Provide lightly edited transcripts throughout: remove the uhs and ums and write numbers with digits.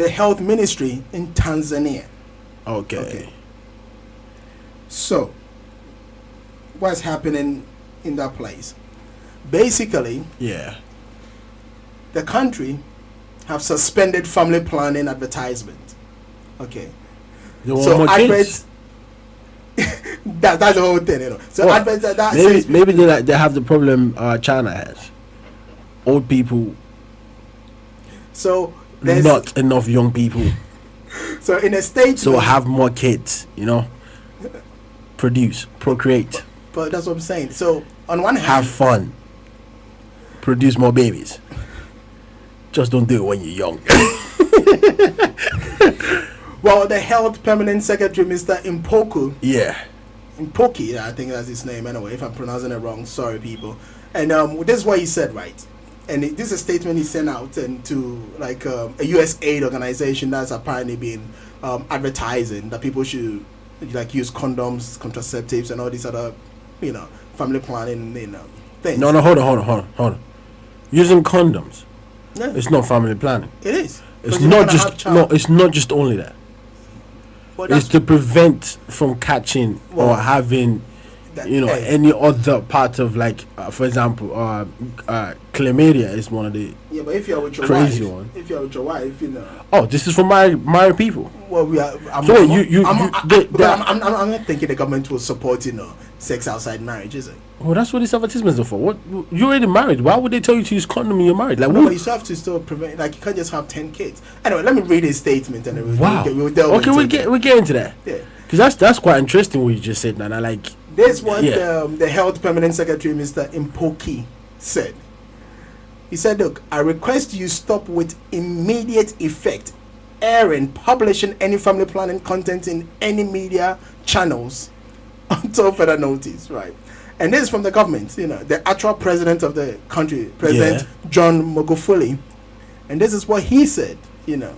the health ministry in Tanzania. Okay. So, what's happening in that place? Basically, the country have suspended family planning advertisement. Okay. So adverts. That's the whole thing, you know. So adverts that maybe they have the problem China has. Old people. So not enough young people. So in a state. So have more kids, you know. Procreate. But that's what I'm saying. So on one hand, have fun. Produce more babies. Just don't do it when you're young. Well, the health permanent secretary, Mr. Impoku. Yeah. Impoki, I think that's his name anyway. If I'm pronouncing it wrong, sorry people. And this is what he said, right? And this is a statement he sent out and to like a U.S. aid organization that's apparently been advertising that people should like use condoms, contraceptives, and all these other, you know, family planning, you know, things. No, hold on. Using condoms. Yeah. It's not family planning. It is. It's not just it's not just only that. Well, it's to prevent from catching or having, you know, any other part of like, for example, chlamydia is one of the but if you're with your crazy wife, one. If you're with your wife, you know. Oh, this is for married people. Well, we are. I'm not thinking the government will support, you know, sex outside marriage, is it? Well, that's what these advertisements are for. What, you're already married? Why would they tell you to use condom when you're married? Like, no, but you still have to still prevent. Like, you can't just have 10 kids. Anyway, let me read his statement and we'll get into that. Yeah, because that's quite interesting what you just said, Nana. Like, this is what the health permanent secretary, Mr. Impoki, said. He said, "Look, I request you stop with immediate effect airing, publishing any family planning content in any media channels until further notice." Right. And this is from the government, you know, the actual president of the country, President John Magufuli. And this is what he said, you know.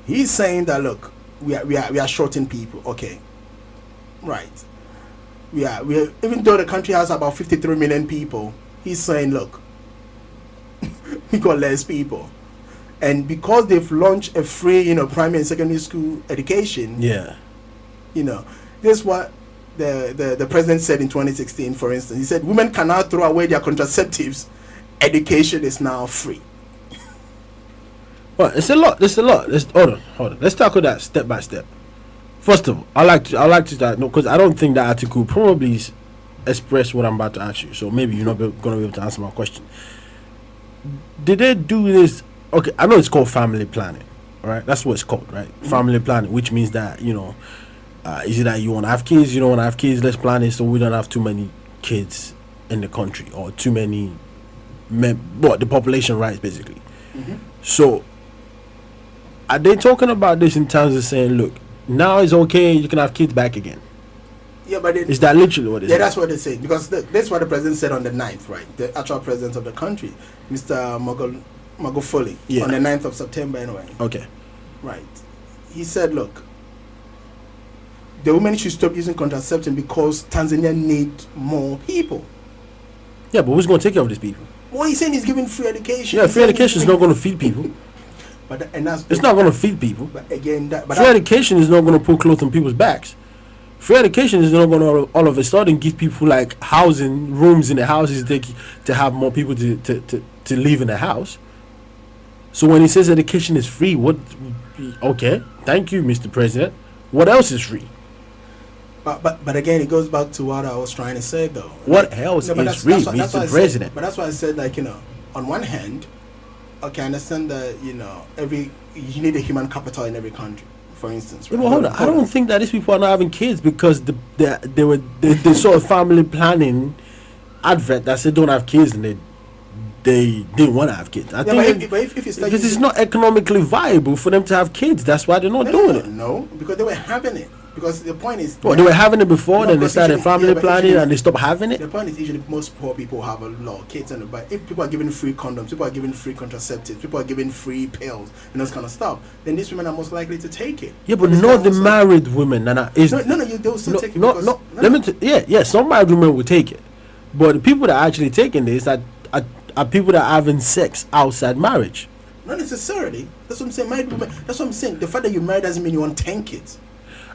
He's saying that, look, we are shorting people, okay. Right. We are even though the country has about 53 million people, he's saying, look, we got less people. And because they've launched a free, you know, primary and secondary school education, you know, this is what the president said in 2016, for instance. He said women can now throw away their contraceptives. Education is now free. Well, it's a lot. Hold on. Let's tackle that step by step. First of all, I like to start because I don't think that article probably express what I'm about to ask you. So maybe you're not going to be able to answer my question. Did they do this? Okay, I know it's called family planning, right? That's what it's called, right? Mm-hmm. Family planning, which means that, you know, is it that you want to have kids, you don't want to have kids, let's plan it so we don't have too many kids in the country or too many the population rise basically. Mm-hmm. So are they talking about this in terms of saying, look, now it's okay, you can have kids back again? Yeah, but is that literally what it is? Yeah, that's what they say, because that's what the president said on the 9th, right? The actual president of the country, Mr. Magufuli, on the 9th of September anyway. Okay. Right. He said, look, the women should stop using contraception because Tanzania needs more people. Yeah, but who's going to take care of these people? Well, he's saying he's giving free education. Yeah, free education is not going to feed people. It's not going to feed people. But again, free education is not going to put clothes on people's backs. Free education is not going to all of a sudden give people like housing, rooms in the houses to have more people to live in the house. So when he says education is free, okay, thank you, Mr. President. What else is free? But again, it goes back to what I was trying to say, though. What else is free, Mr. President? But that's why I said, like, you know, on one hand, okay, I understand that, you know, you need a human capital in every country, for instance. Right? Well, hold on. I don't think that these people are not having kids because they saw a family planning advert that said don't have kids, and they didn't want to have kids. I think because it's not economically viable for them to have kids. That's why they're not doing it. No, because they were having it. Because the point is... Well, they were having it before, then they started family planning and they stopped having it? The point is usually most poor people have a lot of kids. But if people are giving free condoms, people are giving free contraceptives, people are giving free pills and those kind of stuff, then these women are most likely to take it. Yeah, but not the married women, Nana. They'll still take it. Some married women will take it. But the people that are actually taking this are people that are having sex outside marriage. Not necessarily. That's what I'm saying. Married women. That's what I'm saying. The fact that you're married doesn't mean you want 10 kids.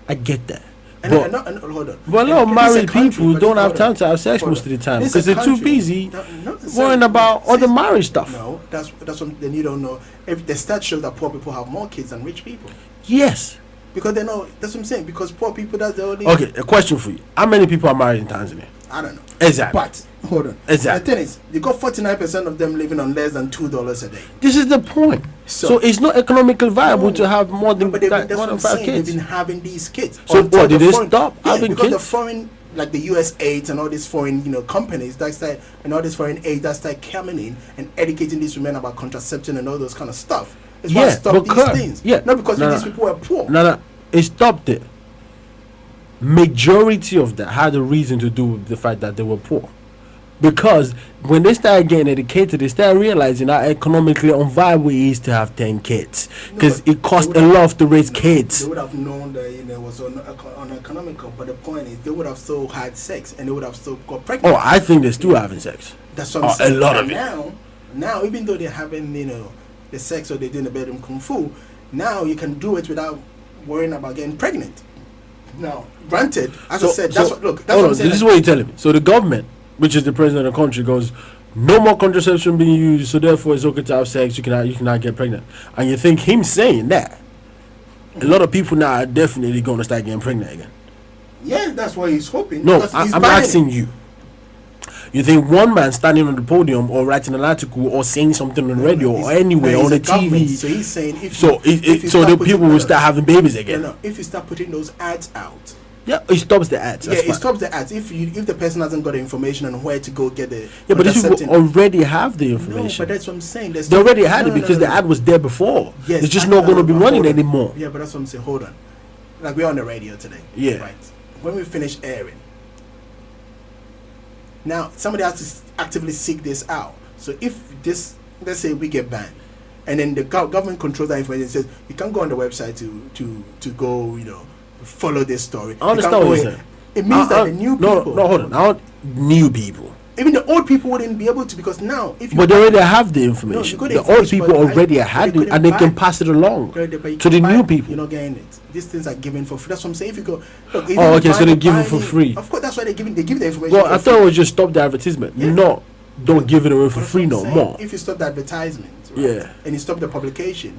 I get that. And, But hold on. a lot of And married this is a country, people but don't this- have hold time on. to have sex Hold most on. of the time This because is they're a too country. busy Not necessarily. worrying about other See, marriage stuff. No, that's what. Then you don't know. If the stats show that poor people have more kids than rich people, Yes. because they know. That's what I'm saying. Because poor people, that's the only. Okay, a question for you. How many people are married in Tanzania? I don't know. Exactly. But hold on. Exactly. The thing is, you got 49% of them living on less than $2 a day. This is the point. So it's not economically viable No. to have more than, But that, that's more what than I'm 5 saying. kids. They've been having these kids. So Until what, did the they foreign- stop having because kids? the foreign, like the US aids and all these foreign, companies that start, and all these foreign aids that start coming in and educating these women about contraception and all those kind of stuff. It's why Yeah, it stopped because- these things. yeah. Not because No, these no. people were poor. No, it stopped it. Majority of that had a reason to do with the fact that they were poor. Because when they started getting educated, they started realizing how economically unviable it is to have 10 kids. Because but it costs they a would lot to raise They kids. would have known that it was uneconomical, but the point is they would have still had sex and they would have still got pregnant. Oh, I think they're still having sex. That's what I'm a saying. lot And of it. now, even though they're having, the sex or they're doing the bedroom kung fu, now you can do it without worrying about getting pregnant. Now, granted, as I said, that's what. Look, that's hold what on, I'm saying. this is what you're telling me. So the government, which is the president of the country, goes, no more contraception being used, so therefore it's okay to have sex. You cannot get pregnant. And you think him saying that, a lot of people now are definitely going to start getting pregnant again. Yeah, that's what he's hoping. No, because he's I'm banning asking it. you. You think one man standing on the podium or writing an article or saying something on the radio He's- or anywhere no, on the he's a government, TV, So he's saying if so the people will start having babies again? No, if you start putting those ads out. Yeah, it stops the ads. Yeah, That's it fine. stops the ads. If the person hasn't got the information on where to go get the Yeah, but these people contraception- already have the No, information. but that's what I'm saying. They already had it because the ad was there before. Yes, it's just I- not going to no, be no, running hold on. anymore. Yeah, but that's what I'm saying. Hold on. Like we're on the radio today. Yeah. Right. When we finish airing, now somebody has to actively seek this out. So if this, let's say we get banned, and then the government controls that information and says you can't go on the website to go, follow this story. I understand You can't what go you're in. saying. It means that the new people. No, hold on. I want new people. Even the old people wouldn't be able to, because now if you But they already have the information. got The old information, people but already but had they it and they couldn't can buy pass it along But you to can the buy new it, people. You're not getting it. These things are given for free. That's what I'm saying. If you go, look, if Oh, you okay, so buy they it, give it buy for free. Of course, that's why they give the information. Well, for I free. thought it was just stop the advertisement. Yeah. No, don't give it away for But that's free what no I'm saying. more. If you stop the advertisement, right, Yeah. and you stop the publication,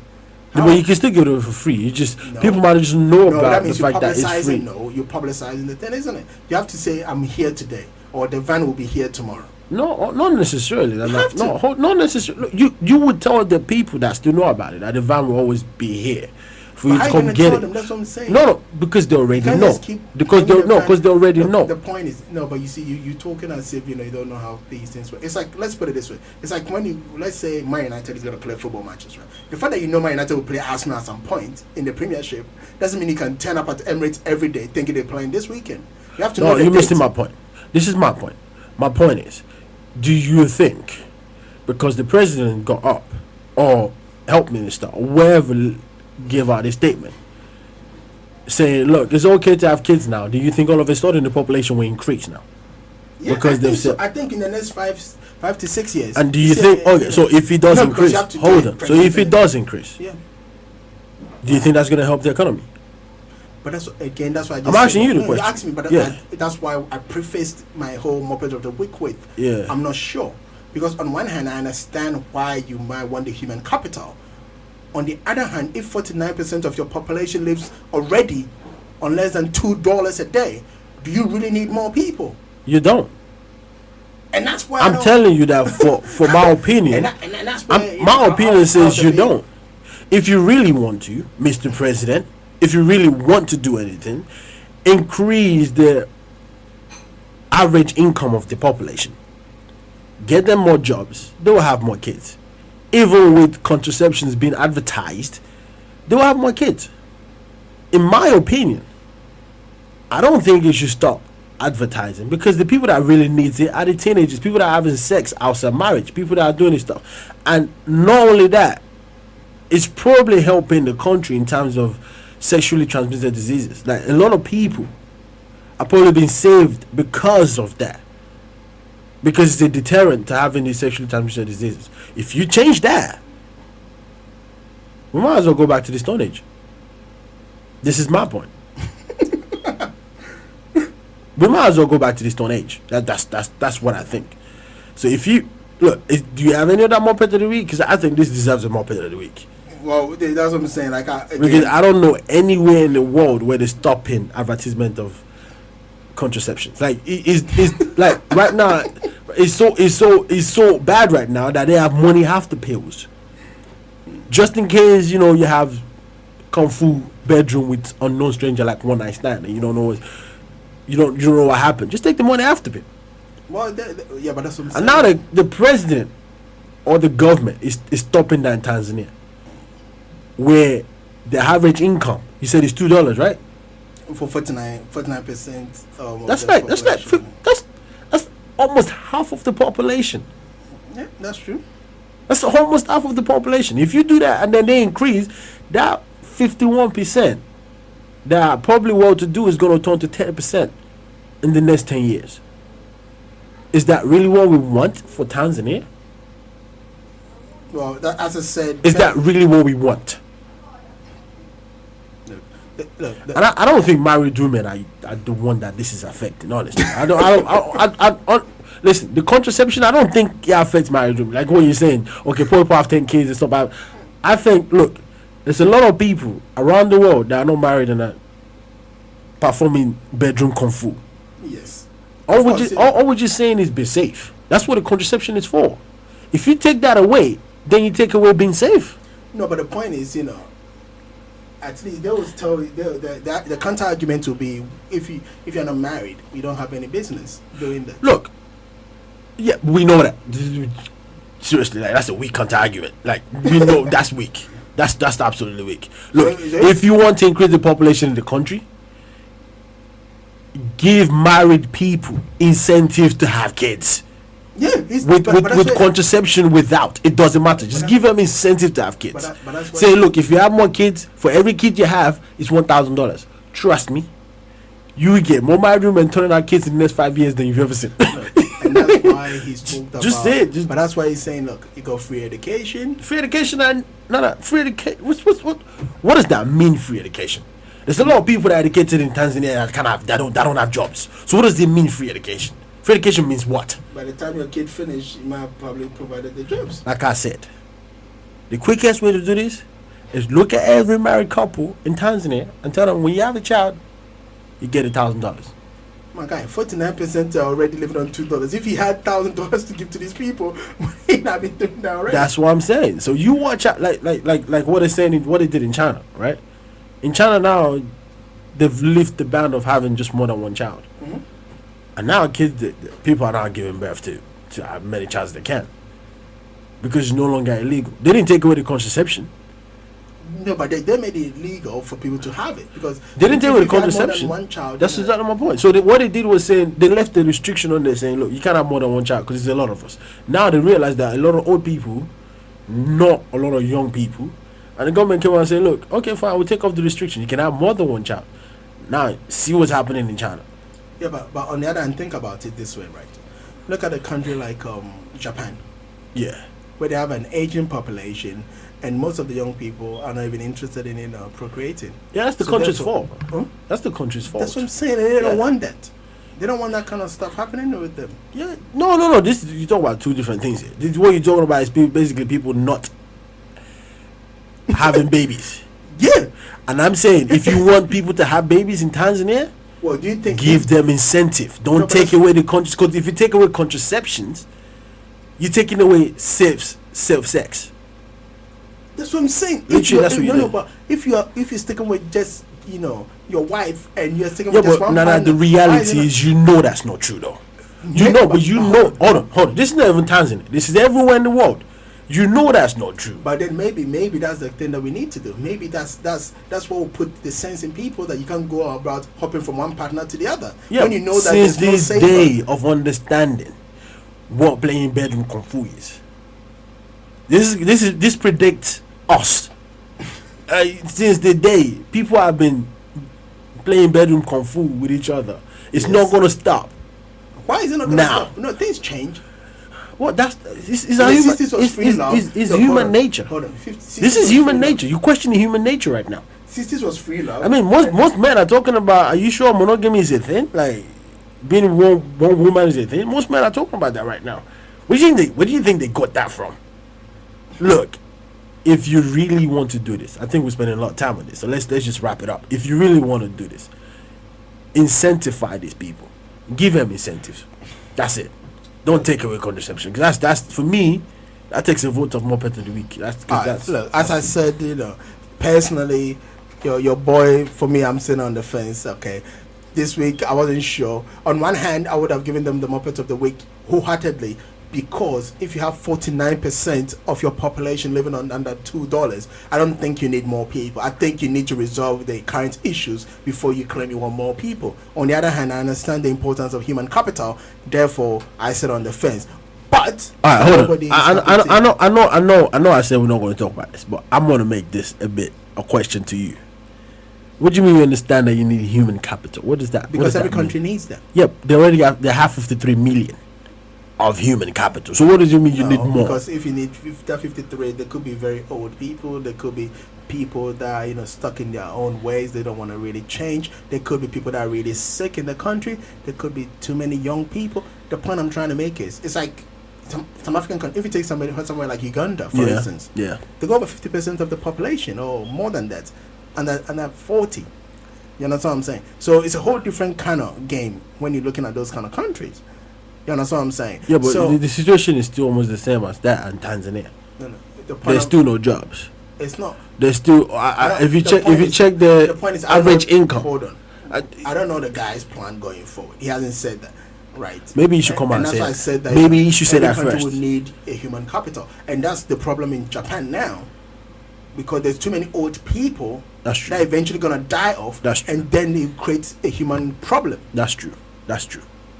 Yeah, but you can still give it away for free. You just No. people might just know no, about that the means you're fact that it's publicizing. free. No, you're publicizing the thing, isn't it? You have to say, "I'm here today," or "The van will be here tomorrow." No, not necessarily. You have to. Not necessarily. Look, you would tell the people that still know about it that the van will always be here for you But to how come gonna get tell it. them? That's what I'm saying. No, because they already You can't know. just keep Because bringing the because they already Look, know. The point is, no, but you see, you talking as if you don't know how these things work. It's like, let's put it this way: it's like when let's say Man United is gonna play football matches, right? The fact that you know Man United will play Arsenal at some point in the Premiership doesn't mean you can turn up at Emirates every day thinking they're playing this weekend. You have to know. No, the you're missing date. my point. This is my point. My point is, do you think because the president got up or health minister or wherever gave out a statement saying, look, it's okay to have kids now, do you think all of a sudden the population will increase now? Yeah, because I think they've so. said- I think in the next 5 to 6 years. And do you think, okay, so if it does No, because increase, you have to hold get on, so if it pregnant. does increase, Yeah, do you think that's going to help the economy? but that's why I just I'm asking said- you the no, question. You asked me, but Yeah. that's why I prefaced my whole moped of the week with. Yeah. I'm not sure, because on one hand I understand why you might want the human capital. On the other hand, if 49% of your population lives already on less than $2 a day, do you really need more people? You don't. And that's why I I'm don't- telling you that for my opinion, and that's why my opinion says you don't. If you really want to, Mr. President, if you really want to do anything, increase the average income of the population. Get them more jobs. They will have more kids. Even with contraceptions being advertised, they will have more kids. In my opinion, I don't think you should stop advertising, because the people that really needs it are the teenagers, people that are having sex outside marriage, people that are doing this stuff. And not only that, it's probably helping the country in terms of sexually transmitted diseases. Like, a lot of people are probably being saved because of that, because it's a deterrent to having these sexually transmitted diseases. If you change that, We might as well go back to the Stone Age. This is my point. We might as well go back to the Stone Age. That's what I think. So if you look, do you have any other moped of the week? Because I think this deserves a moped of the week. Well, that's what I'm saying. Like, because I don't know anywhere in the world where they're stopping advertisement of contraception. Like it's like right now, it's so bad right now that they have money half the pills. Just in case you have kung fu bedroom with unknown stranger like one night stand and you don't know what happened. Just take the money after it. Well, yeah, but that's what I'm saying. And now the president or the government is stopping that in Tanzania, where the average income, you said, is $2, right? For 49%. That's almost half of the population. Yeah, that's true. That's almost half of the population. If you do that and then they increase, that 51% that are probably well-to-do is going to turn to 10% in the next 10 years. Is that really what we want for Tanzania? Well, as I said... Is that really what we want? Look, and I don't think married women are the one that this is affecting, honestly. Listen, the contraception, I don't think it affects married women. Like what you're saying, okay, poor people have 10 kids and stuff. I think, look, there's a lot of people around the world that are not married and are performing bedroom kung fu. Yes. All we're just saying is be safe. That's what the contraception is for. If you take that away, then you take away being safe. No, but the point is, at least they will tell you the counter argument will be if you're not married, you don't have any business doing that. Look, yeah, we know that. Seriously, like that's a weak counter argument. Like we know that's weak. That's absolutely weak. Look, if you want to increase the population in the country, give married people incentives to have kids. Yeah, with contraception, without, it doesn't matter. Just give them incentive to have kids. Say, look, if you have more kids, for every kid you have, it's $1,000. Trust me, you will get more married women turning out kids in the next 5 years than you've ever seen. And that's why he's talked about. Just say it. But that's why he's saying, look, you got free education. Free education and free education. What does that mean? Free education. There's a lot of people that are educated in Tanzania that don't have jobs. So what does it mean? Free education. Free education means what? By the time your kid finishes, you might have probably provided the jobs. Like I said, the quickest way to do this is look at every married couple in Tanzania and tell them when you have a child, you get $1,000. My guy, 49% are already living on $2. If he had $1,000 to give to these people, he'd not be doing that already. That's what I'm saying. So you watch out, like what they're saying, what they did in China, right? In China now, they've lifted the ban of having just more than one child. Mm-hmm. And now people are now giving birth to as many children as they can. Because it's no longer illegal. They didn't take away the contraception. No, but they made it illegal for people to have it. Because they didn't take away the contraception. One child, that's exactly my point. So what they did was saying, they left the restriction on there saying, look, you can't have more than one child because there's a lot of us. Now they realize that a lot of old people, not a lot of young people, and the government came out and said, look, okay, fine, we'll take off the restriction. You can have more than one child. Now, see what's happening in China. Yeah, but on the other hand, think about it this way, right? Look at a country like Japan. Yeah. Where they have an aging population and most of the young people are not even interested in procreating. Yeah, that's the country's fault. Huh? That's the country's fault. That's what I'm saying. They don't want that. They don't want that kind of stuff happening with them. Yeah. No. You talk about two different things here. What you're talking about is basically people not having babies. Yeah. And I'm saying, if you want people to have babies in Tanzania, well, do you think give them incentive. Don't take away the because if you take away contraceptions, you're taking away safe sex. That's what I'm saying. Literally, that's what you do. But if you're sticking with just your wife and you're sticking with just one partner, the reality is that's not true though. Hold on. This is not even Tanzania. This is everywhere in the world. That's not true. But then maybe that's the thing that we need to do. Maybe that's what will put the sense in people that you can't go about hopping from one partner to the other. Yeah, when you know that since this day of understanding what playing bedroom kung fu is. This predicts us. Since the day people have been playing bedroom kung fu with each other, it's not going to stop. Why is it not going to stop? No, things change. What? That's it's The 60s was free love. is No, human hold on, nature. Hold on. 60s This was is human free love. nature. You questioning human nature right now. 60s was free love. I mean, most men are talking about. Are you sure monogamy is a thing? Like being one woman is a thing. Most men are talking about that right now. Where do you think they got that from? Look, if you really want to do this, I think we're spending a lot of time on this. So let's just wrap it up. If you really want to do this, incentivize these people. Give them incentives. That's it. Don't take away contraception, because that's for me. That takes a vote of moped of the week. Look, as I said, personally, your boy, for me, I'm sitting on the fence. Okay, this week I wasn't sure. On one hand, I would have given them the moped of the week wholeheartedly, because if you have 49% of your population living on under $2, I don't think you need more people. I think you need to resolve the current issues before you claim you want more people. On the other hand, I understand the importance of human capital. Therefore, I sit on the fence. But all right, hold on. I know. I said we're not going to talk about this, but I'm going to make this a question to you. What do you mean you understand that you need human capital? What does that? Because every country needs them. Yep, they have 53 million of human capital. So what does it mean you need more? Because if you need 53, there could be very old people. There could be people that are stuck in their own ways. They don't want to really change. There could be people that are really sick in the country. There could be too many young people. The point I'm trying to make is, it's like some African country. If you take somewhere like Uganda, for instance, they go over 50% of the population, or more than that, and at 40. You understand what I'm saying? So it's a whole different kind of game when you're looking at those kind of countries. You understand what I'm saying? Yeah, but the situation is still almost the same as that in Tanzania. No. There's still no jobs. It's not. There's still. If you check the point is, average income. Hold on. I don't know the guy's plan going forward. He hasn't said that, right? Maybe he should come out and say that's why I said that. Maybe he should say that every country first. would need a human capital, and that's the problem in Japan now, because there's too many old people. That's true. That eventually gonna die off. That's true. And then it creates a human problem. That's true.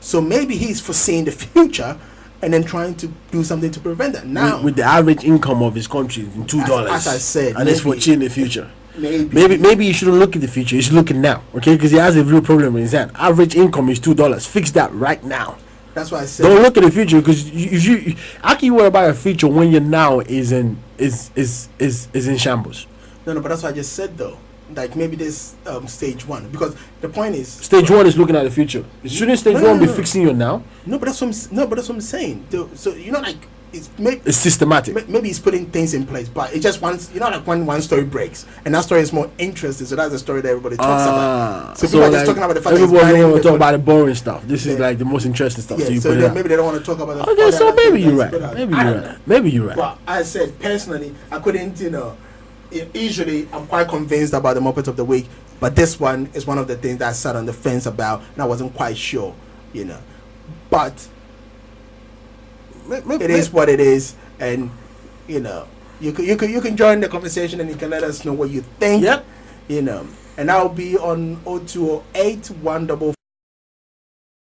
So maybe he's foreseeing the future and then trying to do something to prevent that. Now, with the average income of his country in $2, as I said, and it's foreseeing the future. Maybe you shouldn't look at the future. You should look at now, okay? Because he has a real problem in his hand. Average income is $2. Fix that right now. That's why I said. Don't look at the future, because if you how can you worry about a future when your now is in shambles? No, but that's what I just said though. Like maybe this stage one, because the point is stage one is looking at the future. Shouldn't stage one be fixing your now? No, but that's what I'm saying. So like it's systematic. Maybe he's putting things in place, but it just once like when one story breaks, and that story is more interesting. So that's the story that everybody talks about. So people are just talking about the fact that everybody want to talk about the boring stuff. This is like the most interesting stuff. Yeah, so maybe they don't want to talk about the. Okay, so maybe you're right. Maybe you're right. But I said personally, I couldn't. Usually, I'm quite convinced about the Muppet of the Week, but this one is one of the things that I sat on the fence about, and I wasn't quite sure, But it is what it is, and you can join the conversation, and you can let us know what you think. Yep. And I'll be on 0208 144